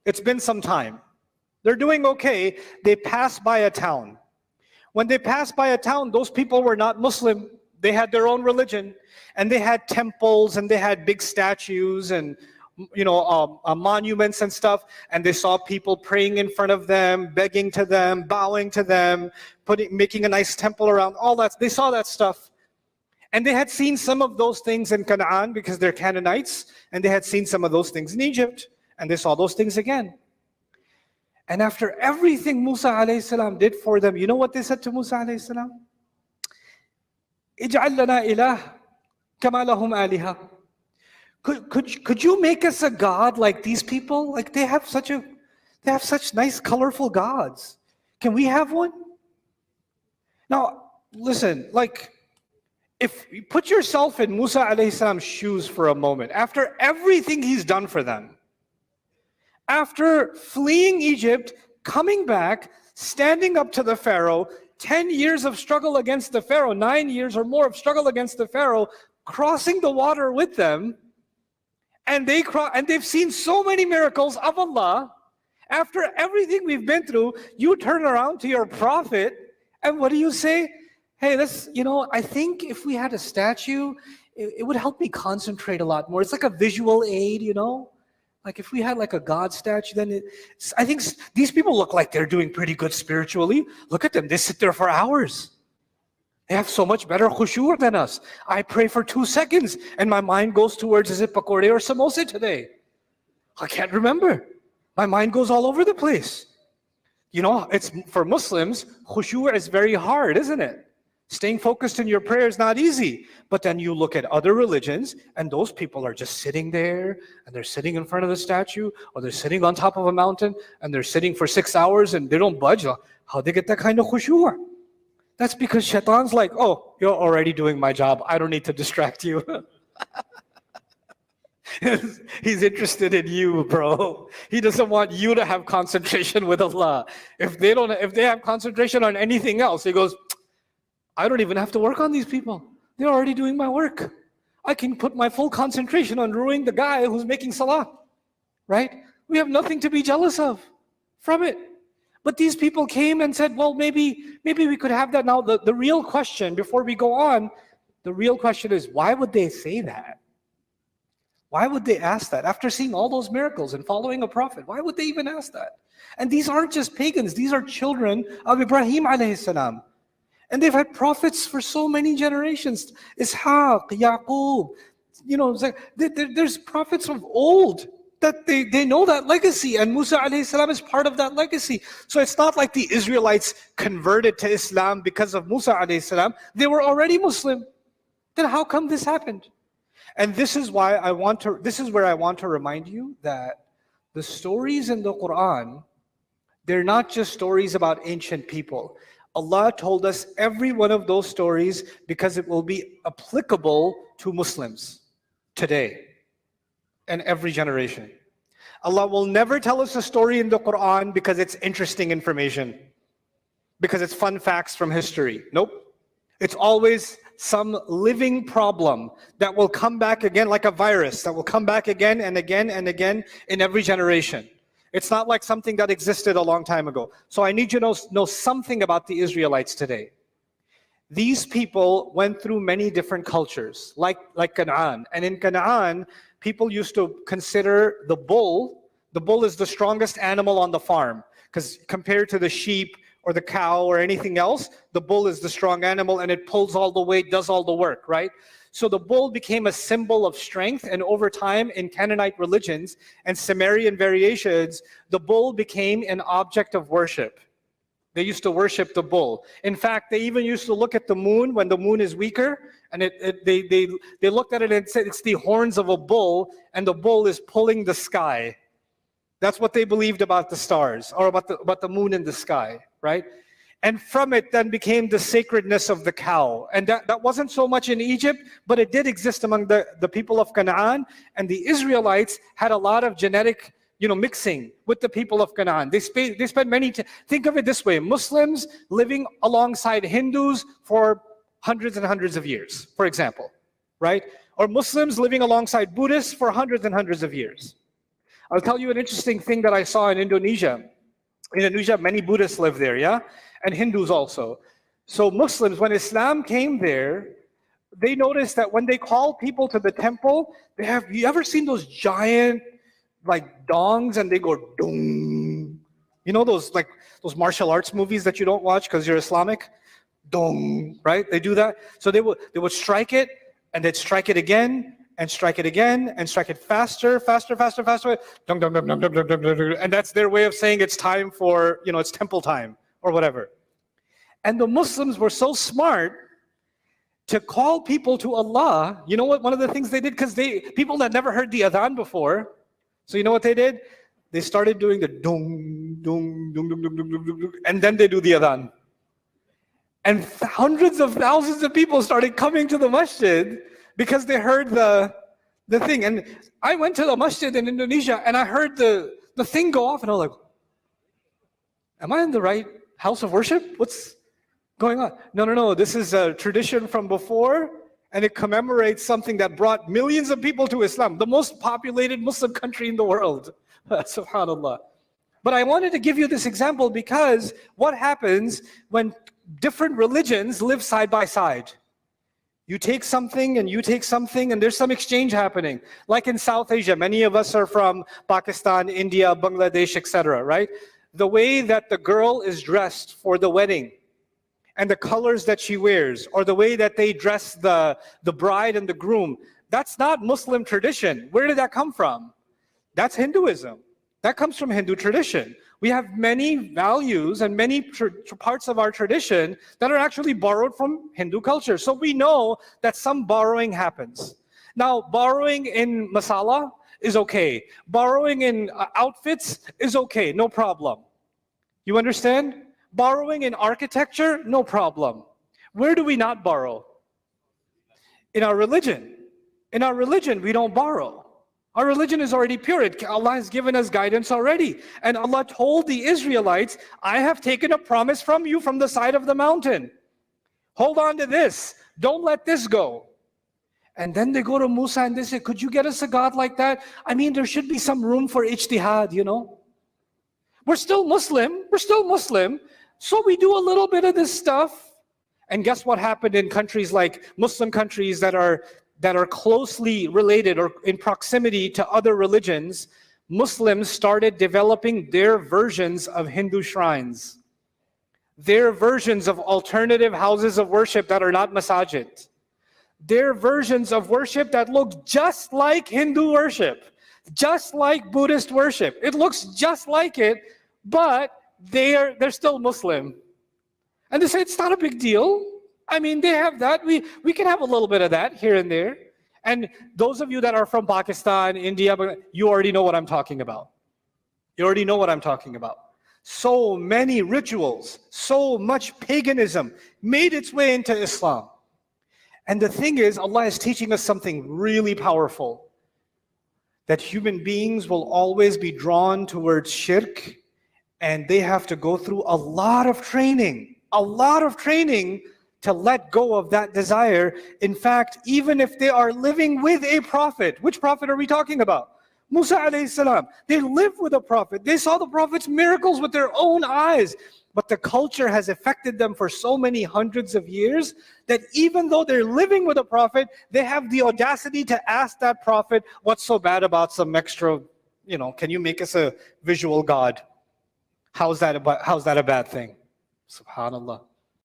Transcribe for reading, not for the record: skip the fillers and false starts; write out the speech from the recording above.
It's been some time. They're doing okay. They pass by a town. When they passed by a town, those people were not Muslim. They had their own religion, and they had temples, and they had big statues, and monuments and stuff. And they saw people praying in front of them, begging to them, bowing to them, making a nice temple around all that. They saw that stuff, and they had seen some of those things in Canaan because they're Canaanites, and they had seen some of those things in Egypt, and they saw those things again. And after everything Musa alayhi salam did for them, you know what they said to Musa alayhi salam? Ij'al lana ilah kama lahum aliha. Could you make us a god like these people? Like they have such nice colorful gods. Can we have one? Now, listen, if you put yourself in Musa alayhi salam's shoes for a moment, after everything he's done for them, after fleeing Egypt, coming back, standing up to the Pharaoh, 10 years of struggle against the Pharaoh, 9 years or more of struggle against the Pharaoh, crossing the water with them, and they've seen so many miracles of Allah. After everything we've been through, you turn around to your prophet, and what do you say? Hey, I think if we had a statue, it would help me concentrate a lot more. It's like a visual aid, Like if we had like a God statue, then I think these people look like they're doing pretty good spiritually. Look at them, they sit there for hours. They have so much better khushu' than us. I pray for 2 seconds and my mind goes towards, is it pakode or samosa today? I can't remember. My mind goes all over the place. It's for Muslims, khushu' is very hard, isn't it? Staying focused in your prayer is not easy. But then you look at other religions and those people are just sitting there and they're sitting in front of the statue or they're sitting on top of a mountain and they're sitting for 6 hours and they don't budge. How they get that kind of khushu'? That's because shaitan's like, oh, you're already doing my job. I don't need to distract you. He's interested in you, bro. He doesn't want you to have concentration with Allah. If they have concentration on anything else, he goes, I don't even have to work on these people. They're already doing my work. I can put my full concentration on ruining the guy who's making salah, right? We have nothing to be jealous of from it. But these people came and said, well, maybe we could have that. Now, the real question, before we go on, the real question is, why would they say that? Why would they ask that? After seeing all those miracles and following a prophet, why would they even ask that? And these aren't just pagans. These are children of Ibrahim alayhi salam. And they've had prophets for so many generations. Ishaq, Yaqub, there's prophets of old that they know that legacy, and Musa alayhi salam is part of that legacy. So it's not like the Israelites converted to Islam because of Musa alayhi salam. They were already Muslim. Then how come this happened? And this is where I want to remind you that the stories in the Quran, they're not just stories about ancient people. Allah told us every one of those stories because it will be applicable to Muslims today and every generation. Allah will never tell us a story in the Quran because it's interesting information, because it's fun facts from history. Nope. It's always some living problem that will come back again like a virus, that will come back again and again and again in every generation. It's not like something that existed a long time ago. So I need you to know something about the Israelites today. These people went through many different cultures, like Canaan. And in Canaan, people used to consider the bull is the strongest animal on the farm. Because compared to the sheep or the cow or anything else, the bull is the strong animal and it pulls all the weight, does all the work, right? So the bull became a symbol of strength, and over time in Canaanite religions and Sumerian variations, the bull became an object of worship. They used to worship the bull. In fact, they even used to look at the moon when the moon is weaker, and they looked at it and said it's the horns of a bull, and the bull is pulling the sky. That's what they believed about the stars, or about the moon in the sky, right? And from it then became the sacredness of the cow. And that wasn't so much in Egypt, but it did exist among the people of Canaan. And the Israelites had a lot of genetic mixing with the people of Canaan. They spent think of it this way, Muslims living alongside Hindus for hundreds and hundreds of years, for example, right? Or Muslims living alongside Buddhists for hundreds and hundreds of years. I'll tell you an interesting thing that I saw in Indonesia. In Indonesia, many Buddhists live there, yeah? And Hindus also. So Muslims, when Islam came there, they noticed that when they call people to the temple, you ever seen those giant, like, dongs and they go dong? You know those martial arts movies that you don't watch because you're Islamic? Dong, right? They do that. So they would strike it, and they'd strike it again, and strike it again, and strike it faster, faster, faster, faster. Dong, dong, dong, dong, dong, dong, dong, dong. And that's their way of saying it's time for, it's temple time, or whatever. And the Muslims were so smart to call people to Allah. You know what? One of the things they did, because people that never heard the adhan before, so you know what they did? They started doing the dong, dong, dong, dong, dong, dong, dong, dong, and then they do the adhan. And hundreds of thousands of people started coming to the masjid because they heard the thing. And I went to the masjid in Indonesia and I heard the thing go off and I was like, am I in the right house of worship? What's going on? No. This is a tradition from before, and it commemorates something that brought millions of people to Islam, the most populated Muslim country in the world. Subhanallah. But I wanted to give you this example because what happens when different religions live side by side? You take something and you take something and there's some exchange happening. Like in South Asia, many of us are from Pakistan, India, Bangladesh, etc., right? The way that the girl is dressed for the wedding and the colors that she wears, or the way that they dress the bride and the groom, that's not Muslim tradition. Where did that come from? That's Hinduism. That comes from Hindu tradition. We have many values and many parts of our tradition that are actually borrowed from Hindu culture. So we know that some borrowing happens. Now, borrowing in masala is okay. Borrowing in outfits is okay, no problem. You understand? Borrowing in architecture, no problem. Where do we not borrow? In our religion. In our religion, we don't borrow. Our religion is already pure. Allah has given us guidance already. And Allah told the Israelites, I have taken a promise from you from the side of the mountain. Hold on to this. Don't let this go. And then they go to Musa and they say, could you get us a God like that? I mean, there should be some room for ijtihad, We're still Muslim. So we do a little bit of this stuff. And guess what happened in countries like Muslim countries that are closely related or in proximity to other religions? Muslims started developing their versions of Hindu shrines, their versions of alternative houses of worship that are not masajid, their versions of worship that look just like Hindu worship, just like Buddhist worship. It looks just like it, but they're still Muslim. And they say it's not a big deal. I mean, they have that. We can have a little bit of that here and there. And those of you that are from Pakistan, India, you already know what I'm talking about. You already know what I'm talking about. So many rituals, so much paganism made its way into Islam. And the thing is, Allah is teaching us something really powerful. That human beings will always be drawn towards shirk, and they have to go through a lot of training to let go of that desire. In fact, even if they are living with a prophet, which prophet are we talking about? Musa alayhi salam. They lived with a prophet. They saw the prophet's miracles with their own eyes. But the culture has affected them for so many hundreds of years that even though they're living with a prophet, they have the audacity to ask that prophet, what's so bad about some extra, can you make us a visual God? How's that a bad thing? Subhanallah.